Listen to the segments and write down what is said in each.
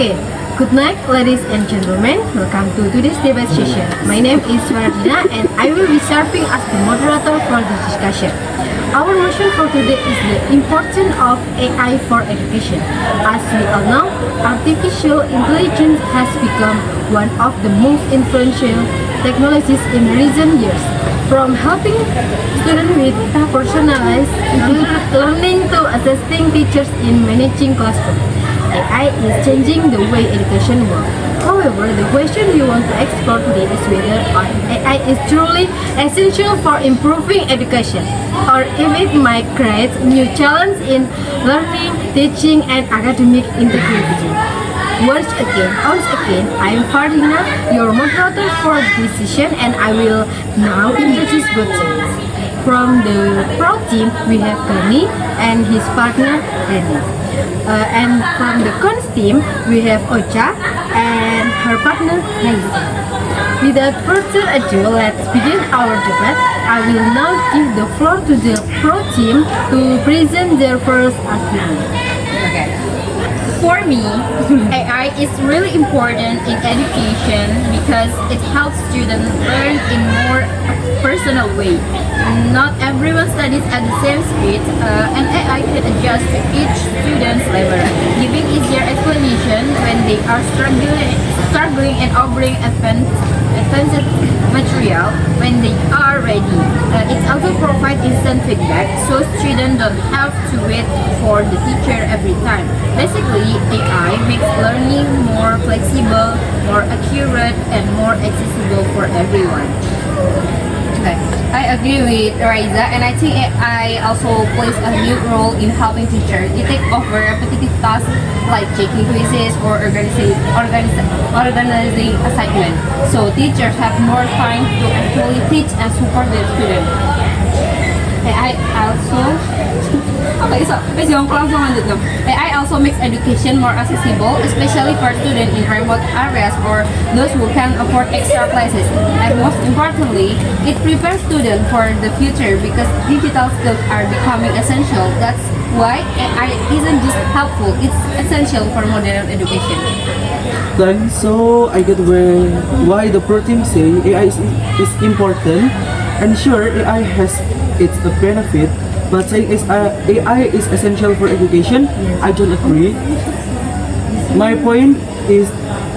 Okay, good night, ladies and gentlemen. Welcome to today's debate session. My name is Faradina, and I will be serving as the moderator for this discussion. Our motion for today is the importance of AI for education. As we all know, artificial intelligence has become one of the most influential technologies in recent years. From helping students with personalized learning to assisting teachers in managing classrooms, AI is changing the way education works. However, the question we want to explore today is whether AI is truly essential for improving education, or if it might create new challenges in learning, teaching, and academic integrity. Once again, I am Faradina, your moderator for this session, and I will now introduce both teams. From the pro team, we have Dhani and his partner Dhani. And from the cons team, we have Ocha and her partner Raiza. Without further ado, let's begin our debate. I will now give the floor to the pro team to present their first argument. Okay. For me, AI is really important in education because it helps students learn in more personal way. Not everyone studies at the same speed, and AI can adjust to each student's level, giving easier explanation when they are struggling and offering advanced material when they are ready. It also provides instant feedback, so students don't have to wait for the teacher every time. Basically, AI makes learning more flexible, more accurate, and more accessible for everyone. Okay. I agree with Raiza, and I think AI also plays a new role in helping teachers. It takes over repetitive tasks like checking quizzes or organizing assignments. So teachers have more time to actually teach and support their students. AI also makes education more accessible, especially for students in remote areas or those who can't afford extra classes. And most importantly, it prepares students for the future because digital skills are becoming essential. That's why AI isn't just helpful, it's essential for modern education. Then, so I get why the pro team say AI is important, and sure AI has its benefit, but saying AI is essential for education, I don't agree. My point is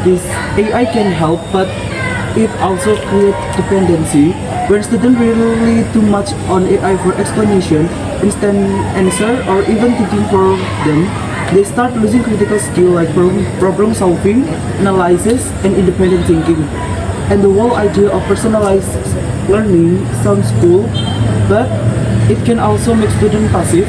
this: AI can help, but it also creates dependency. When students rely too much on AI for explanation, instant answer, or even thinking for them, they start losing critical skill like problem solving, analysis, and independent thinking. And the whole idea of personalized learning sounds cool, but it can also make students passive.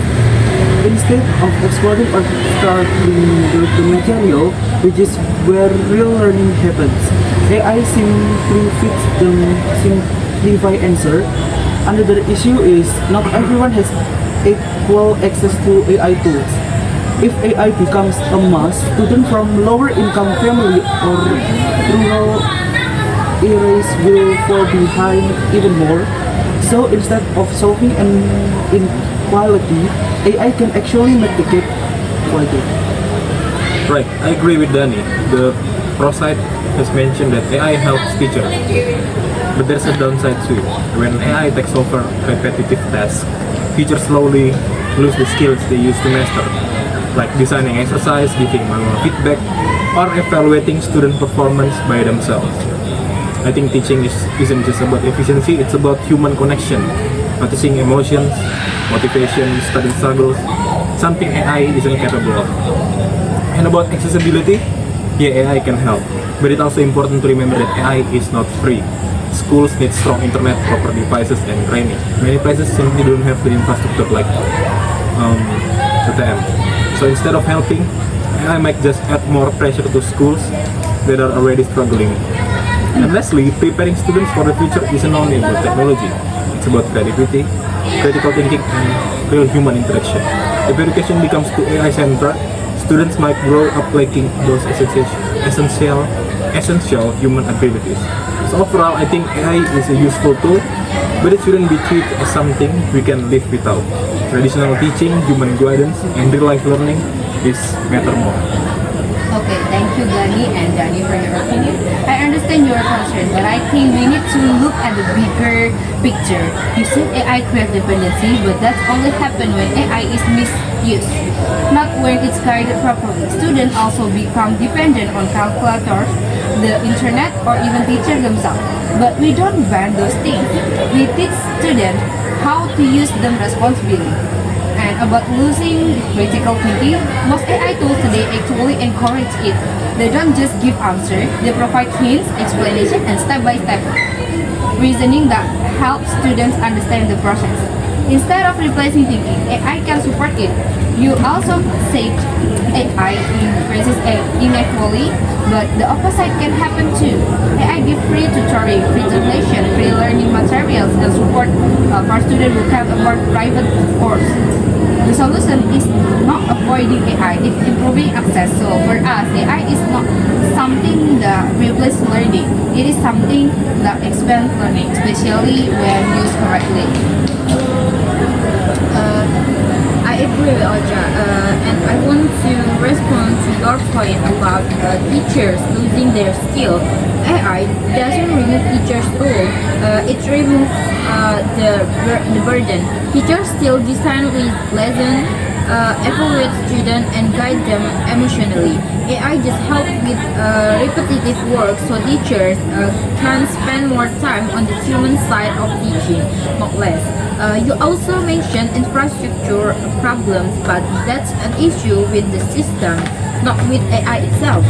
Instead of exploring or studying the material, which is where real learning happens, AI simply fits the simplified answer. Another issue is not everyone has equal access to AI tools. If AI becomes a must, students from lower income family or rural areas will fall behind even more. So instead of solving an inequality, AI can actually make the gap wider. Right, I agree with Dhani. The pro side has mentioned that AI helps teachers, but there's a downside too. When AI takes over repetitive tasks, teachers slowly lose the skills they used to master, like designing exercise, giving manual feedback, or evaluating student performance by themselves. I think teaching isn't just about efficiency, it's about human connection, noticing emotions, motivation, study struggles, something AI isn't capable of. And about accessibility, yeah, AI can help, but it's also important to remember that AI is not free. Schools need strong internet, proper devices, and training. Many places simply don't have the infrastructure like ATM. So instead of helping, AI might just add more pressure to schools that are already struggling. And lastly, preparing students for the future isn't only about technology. It's about creativity, critical thinking, and real human interaction. If education becomes too AI-centered, students might grow up lacking those essential human abilities. So overall, I think AI is a useful tool, but it shouldn't be treated as something we can live without. Traditional teaching, human guidance, and real-life learning is matter more. Okay, thank you. thank you, Dhani and Dhani, for your opinion. I understand your concern, but I think we need to look at the bigger picture. You said AI creates dependency, but that only happens when AI is misused, not when it's guided properly. Students also become dependent on calculators, the internet, or even teachers themselves. But we don't ban those things. We teach students how to use them responsibly. And about losing critical thinking, most AI tools today actually encourage it. They don't just give answers, they provide hints, explanation, and step-by-step reasoning that helps students understand the process. Instead of replacing thinking, AI can support it. You also said AI increases inequality, but the opposite can happen too. AI gives free tutoring, free translation, free learning materials, and support for students who can't afford private course. The solution is not avoiding AI, it's improving access. So for us, AI is not something that replaces learning. It is something that expands learning, especially when used correctly. I agree with Ocha, and I want to respond to your point about teachers losing their skill. AI doesn't remove teachers' role, it removes the burden. Teachers still design with lesson, evaluate students, and guide them emotionally. AI just helps with repetitive work, so teachers can spend more time on the human side of teaching, not less. You also mentioned infrastructure problems, but that's an issue with the system, not with AI itself.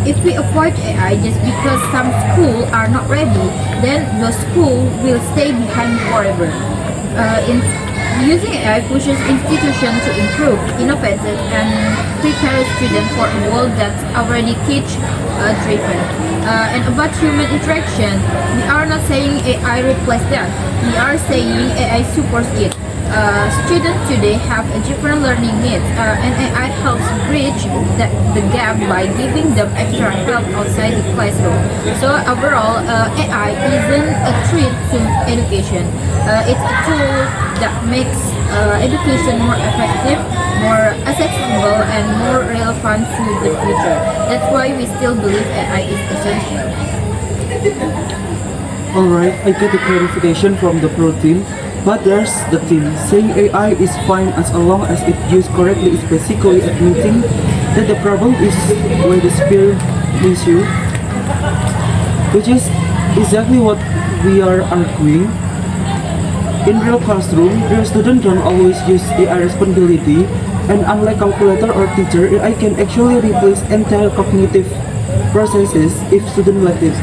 If we avoid AI just because some schools are not ready, then those schools will stay behind forever. Using AI pushes institutions to improve, innovate, and prepare students for a world that's already teach-driven. And about human interaction, we are not saying AI replaces that. We are saying AI supports it. Students today have a different learning needs, and AI helps bridge the gap by giving them extra help outside the classroom. So overall, AI isn't a threat to education. It's a tool that makes education more effective, more accessible, and more relevant to the future. That's why we still believe AI is essential. Alright, I get the clarification from the pro team. But there's the thing, saying AI is fine as long as it's used correctly is basically admitting that the problem is where the spear issue, which is exactly what we are arguing. In real classroom, real students don't always use AI responsibility, and unlike calculator or teacher, AI can actually replace entire cognitive processes if students let it.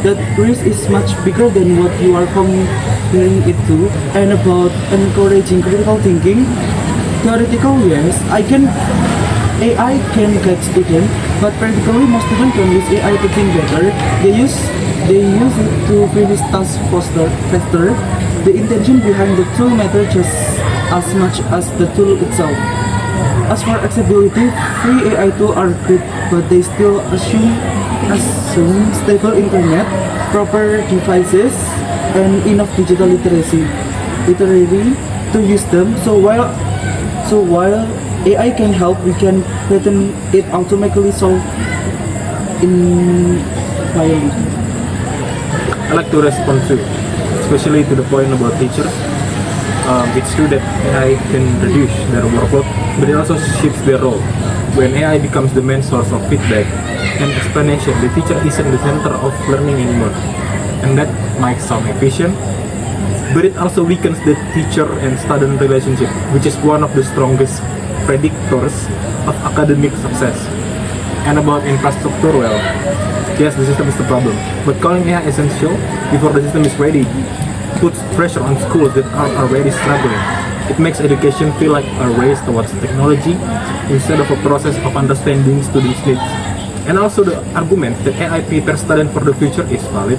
That risk is much bigger than what you are comparing it to. And about encouraging critical thinking, theoretical yes, AI can guide students, but practically most students don't use AI to think better. They use it to finish tasks faster. The intention behind the tool matters just as much as the tool itself. As for accessibility, free AI tools are great, but they still assume stable internet, proper devices, and enough digital literacy to use them. So while AI can help, we can pattern it automatically solve entirely. I like to respond to, especially to the point about teachers. It's true that AI can reduce their workload, but it also shifts their role. When AI becomes the main source of feedback and explanation, the teacher isn't the center of learning anymore. And that might sound efficient, but it also weakens the teacher and student relationship, which is one of the strongest predictors of academic success. And about infrastructure, well, yes, the system is the problem, but calling AI essential before the system is ready puts pressure on schools that are already struggling. It makes education feel like a race towards technology instead of a process of understanding students' needs. And also the argument that AI prepares students for the future is valid,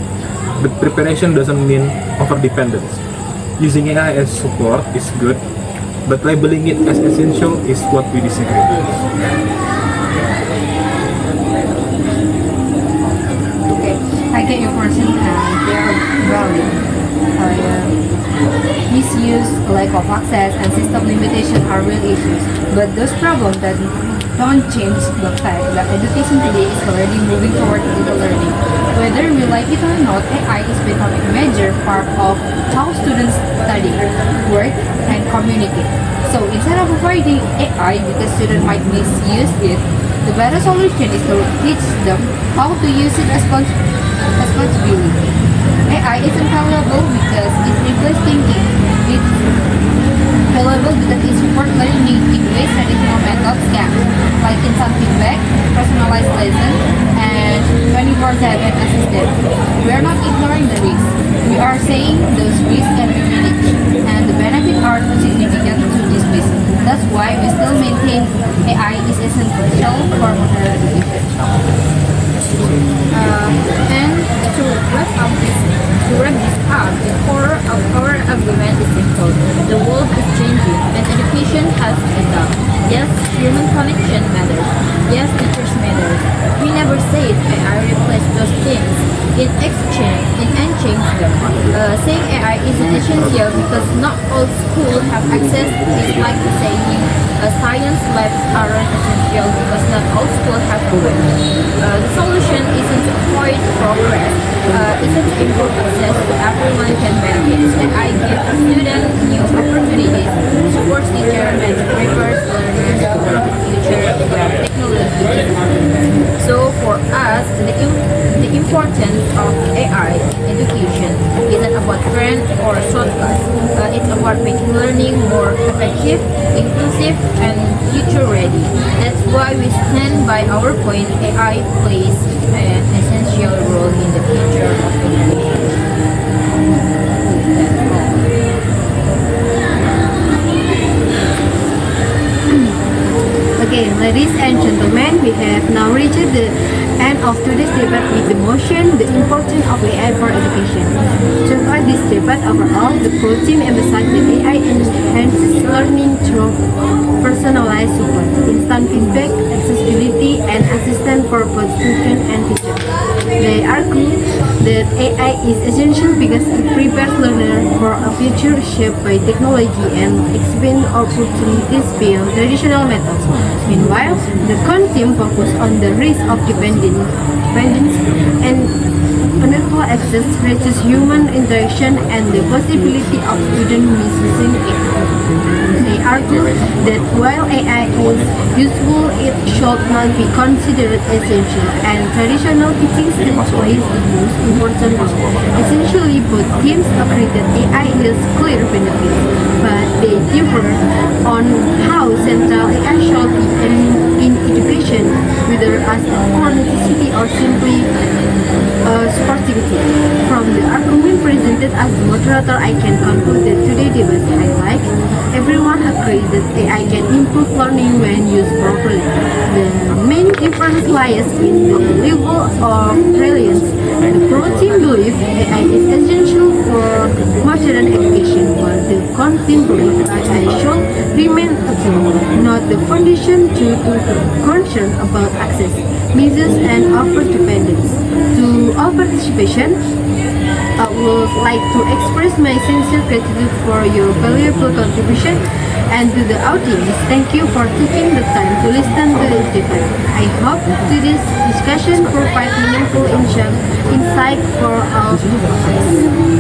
but preparation doesn't mean overdependence. Using AI as support is good, but labeling it as essential is what we disagree with. Okay, I get your question and they are valid. Misuse, lack of access, and system limitation are real issues. But those problems don't change the fact that education today is already moving toward digital learning. Whether we like it or not, AI is becoming a major part of how students study, work, and communicate. So instead of avoiding AI because students might misuse it, the better solution is to teach them how to use it responsibly. AI is invaluable because it replaces thinking. It's valuable because it supports learning in ways traditional methods can, like instant feedback, personalized lessons, and 24/7 assistance. We are not ignoring the risks. We are saying those risks can be managed, and the benefits are too significant to dismiss. That's why we still maintain AI is essential for modern education. And to wrap this up, the core of our argument is simple. The world is changing and education has to adapt. Yes, human connection matters. Yes, teachers matter. We never said AI replaced those things. It change them. Saying AI is essential because not all schools have access is like saying science labs aren't essential because not all schools have one. The solution isn't to avoid progress, isn't to improve access so everyone can benefit. AI gives students new opportunities, supports teachers, and prepares learners for the future where technology is. So for us, the importance of AI in education isn't about trend or shortcuts. It's about making learning more effective, inclusive, and future ready. That's why we stand by our point. AI plays an essential role in the future of education. That's all. Okay, ladies and gentlemen, we have now reached the end of today's debate with the motion, the importance of AI for education. To avoid this debate overall, the pro team emphasized that AI enhances learning through personalized support, instant feedback, accessibility, and assistance for both students and teachers. They argue that AI is essential because it prepares learners for a future shaped by technology and expand opportunities beyond traditional methods. Meanwhile, the con team focus on the risk of dependence and unequal access, reduces human interaction, and the possibility of students misusing it. They argue that while AI is useful, it should not be considered essential, and traditional teaching still plays the most important role. Essentially, both teams agree that AI has clear benefits, but they differ on how central AI should be in education, whether as a core necessity or simply supporting tool. From the argument presented as the moderator, I can conclude that today's debate highlight everyone agrees that AI can improve learning when used properly. The main difference lies in the level of brilliance. The pro team believes AI is essential for modern education, while the con team believes AI should remain a tool, not the foundation due to concern about access, misuse, and over-dependence. To all participation, I would like to express my sincere gratitude for your valuable contribution, and to the audience, thank you for taking the time to listen to this debate. I hope today's discussion provides meaningful insight for all of us.